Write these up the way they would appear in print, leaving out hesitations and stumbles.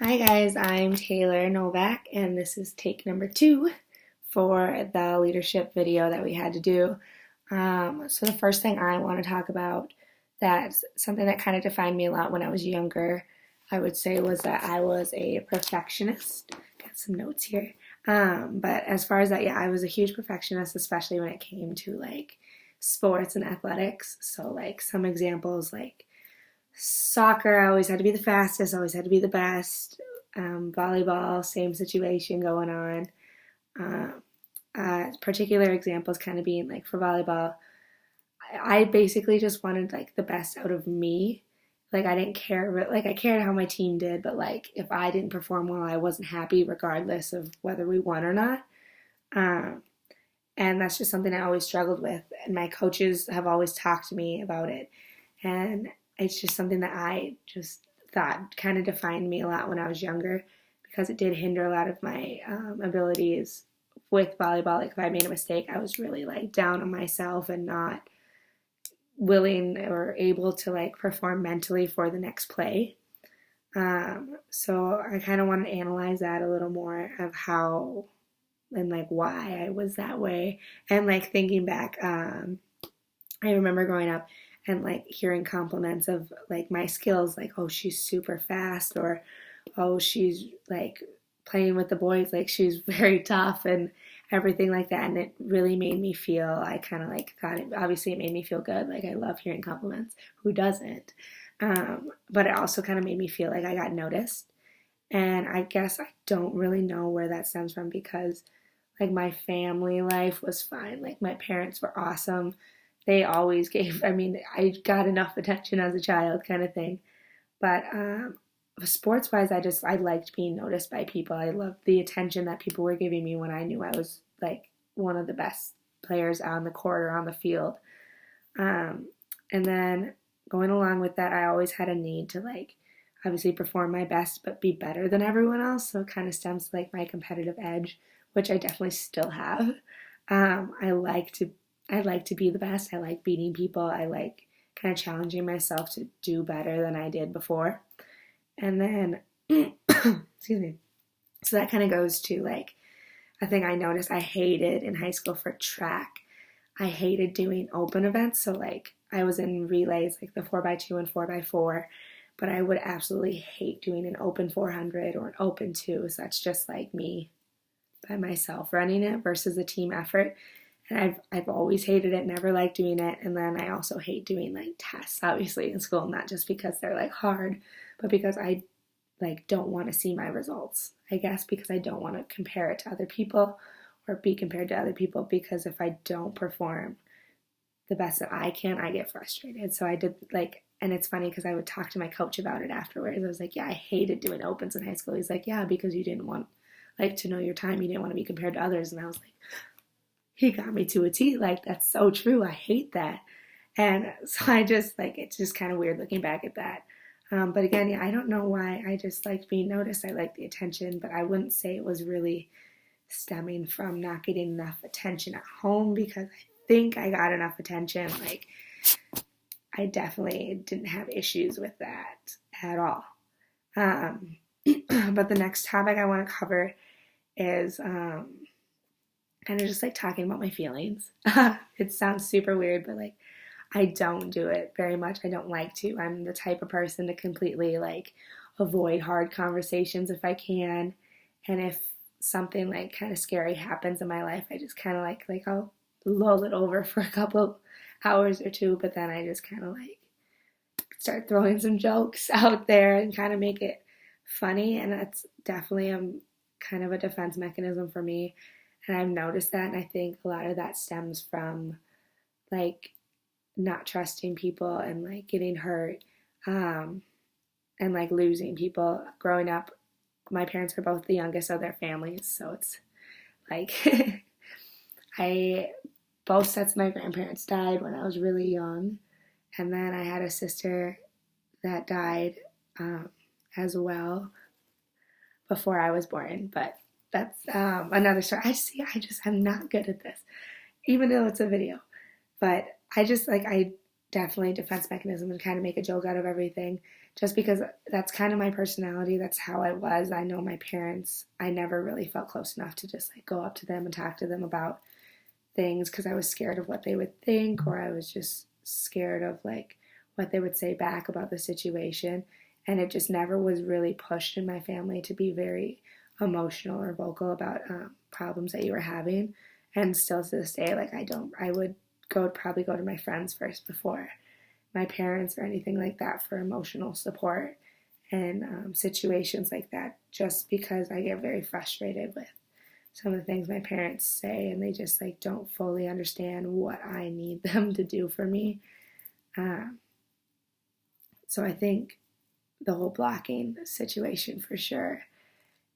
Hi guys, I'm Taylor Novak, and this is take number 2 for the leadership video that we had to do. So the first thing I want to talk about, that's something that kind of defined me a lot when I was younger, I would say, was that I was a perfectionist. Got some notes here. But as far as that, yeah, I was a huge perfectionist, especially when it came to like sports and athletics. So like some examples like soccer, I always had to be the fastest, always had to be the best. Volleyball, same situation going on. Particular examples kind of being like for volleyball, I basically just wanted like the best out of me. Like I didn't care, like I cared how my team did, but like if I didn't perform well, I wasn't happy regardless of whether we won or not. Um, and that's just something I always struggled with. And my coaches have always talked to me about it. And it's just something that I just thought kind of defined me a lot when I was younger because it did hinder a lot of my abilities with volleyball. Like if I made a mistake, I was really like down on myself and not willing or able to like perform mentally for the next play. So I kind of want to analyze that a little more of how and like why I was that way. And like thinking back, I remember growing up and like hearing compliments of like my skills, like, oh, she's super fast, or oh, she's like playing with the boys, like she's very tough and everything like that. And it really made me feel, I kind of like thought it, obviously, it made me feel good. Like, I love hearing compliments. Who doesn't? But it also kind of made me feel like I got noticed. And I guess I don't really know where that stems from because like my family life was fine. Like my parents were awesome. They always gave, I mean, I got enough attention as a child kind of thing. But sports wise, I liked being noticed by people. I loved the attention that people were giving me when I knew I was like one of the best players on the court or on the field. Um, and then going along with that, I always had a need to like obviously perform my best but be better than everyone else. So it kind of stems to like my competitive edge, which I definitely still have. Um, I like to I like to be the best. I like beating people. I like kind of challenging myself to do better than I did before. And then excuse me. So that kind of goes to like a thing I noticed I hated in high school for track. I hated doing open events. So like I was in relays like the 4x2 and 4x4, but I would absolutely hate doing an open 400 or an open 2. So that's just like me by myself running it versus a team effort. And I've always hated it, never liked doing it. And then I also hate doing like tests, obviously, in school, not just because they're like hard, but because I like don't want to see my results. I guess because I don't want to compare it to other people or be compared to other people, because if I don't perform the best that I can, I get frustrated. So I did like, and it's funny because I would talk to my coach about it afterwards. I was like, yeah, I hated doing opens in high school. He's like, yeah, because you didn't want like to know your time. You didn't want to be compared to others. And I was like, he got me to a T. Like, that's so true. I hate that. And so I just, like, it's just kind of weird looking back at that. But again, yeah, I don't know why. I just liked being noticed. I liked the attention, but I wouldn't say it was really stemming from not getting enough attention at home because I think I got enough attention. Like, I definitely didn't have issues with that at all. Um, but the next topic I want to cover is kind of just like talking about my feelings. It sounds super weird, but like I don't do it very much. I don't like to. I'm the type of person to completely like avoid hard conversations if I can. And if something like kind of scary happens in my life, I just kind of like I'll lull it over for a couple hours or two, but then I just kind of like start throwing some jokes out there and kind of make it funny. And that's definitely kind of a defense mechanism for me. And I've noticed that, and I think a lot of that stems from like not trusting people and like getting hurt, um, and like losing people. Growing up, my parents are both the youngest of their families, so it's like I both sets of my grandparents died when I was really young, and then I had a sister that died as well before I was born, but that's another story. I just am not good at this, even though it's a video. But I just like, I definitely defense mechanism and kind of make a joke out of everything, just because that's kind of my personality. That's how I was. I know my parents, I never really felt close enough to just like go up to them and talk to them about things because I was scared of what they would think, or I was just scared of like what they would say back about the situation. And it just never was really pushed in my family to be very emotional or vocal about problems that you were having. And still to this day, like I would probably go to my friends first before my parents or anything like that for emotional support and situations like that, just because I get very frustrated with some of the things my parents say, and they just like don't fully understand what I need them to do for me. Um, so I think the whole blocking situation for sure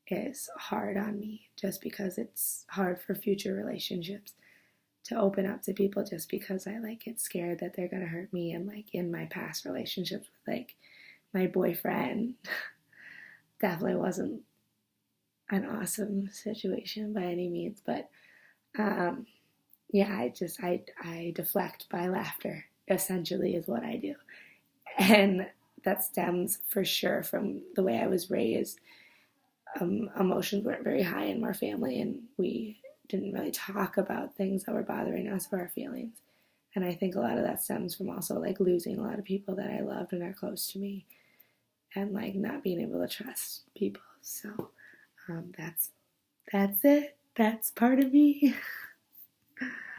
is hard on me, just because it's hard for future relationships to open up to people, just because I like get scared that they're gonna hurt me. And like in my past relationships with like my boyfriend, definitely wasn't an awesome situation by any means, but um, yeah, I deflect by laughter. Essentially, is what I do, and that stems for sure from the way I was raised. Emotions weren't very high in our family, and we didn't really talk about things that were bothering us or our feelings. And I think a lot of that stems from also like losing a lot of people that I loved and are close to me, and like not being able to trust people. So that's it. That's part of me.